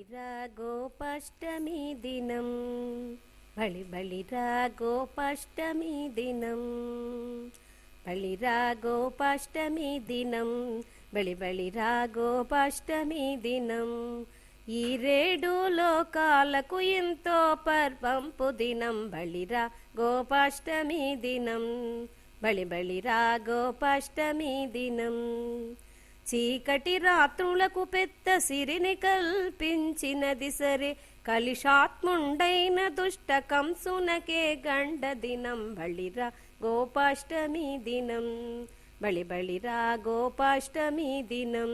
బళిరా గోపాష్టమి దినం బళిరా గోపాష్టమి దినం బళిరా గోపాష్టమి దినం బళిరా గోపాష్టమి దినం ఈ రేడు లోకాలకు ఎంతో పర్వంపు దినం బళిరా గోపాష్టమి దినం బళిరా గోపాష్టమి దినం చీకటి రాత్రులకు పెద్ద సిరిని కల్పించినది సరే కలిశాత్ముండైన దుష్ట కంసునకే గండ దినం బళిరా గోపాష్టమి దినం బళిరా గోపాష్టమి దినం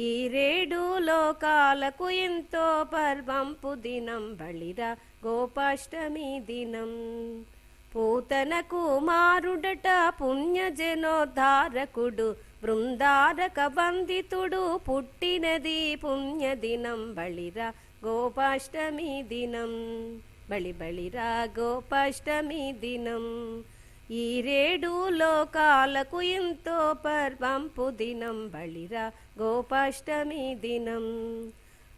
ఈ రేడు లోకాలకు ఎంతో పర్వంపు దినం బళిరా గోపాష్టమి దినం పూతన కుమారుడట పుణ్యజనోద్ధారకుడు బృందారక వందితుడు పుట్టినది పుణ్యదినం బళిరా గోపాష్టమి దినం బళిరా గోపాష్టమి దినం ఈ రేడు లోకాలకు ఎంతో పర్వంపు దినం బళిరా గోపాష్టమి దినం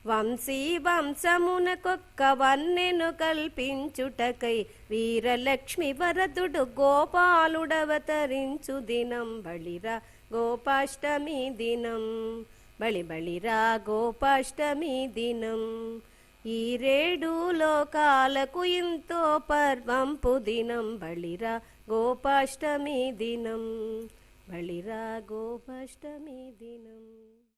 వంశీ వంశమునకొక్క వన్నెను కల్పించుటకై వీరలక్ష్మి వరదుడు గోపాలుడవతరించు దినం బళిరా గోపాష్టమి దినం బళిరా గోపాష్టమి దినం ఈ రేడు లోకాలకు ఎంతో పర్వంపు దినం బళిరా గోపాష్టమి దినం బళిరా గోపాష్టమి దినం.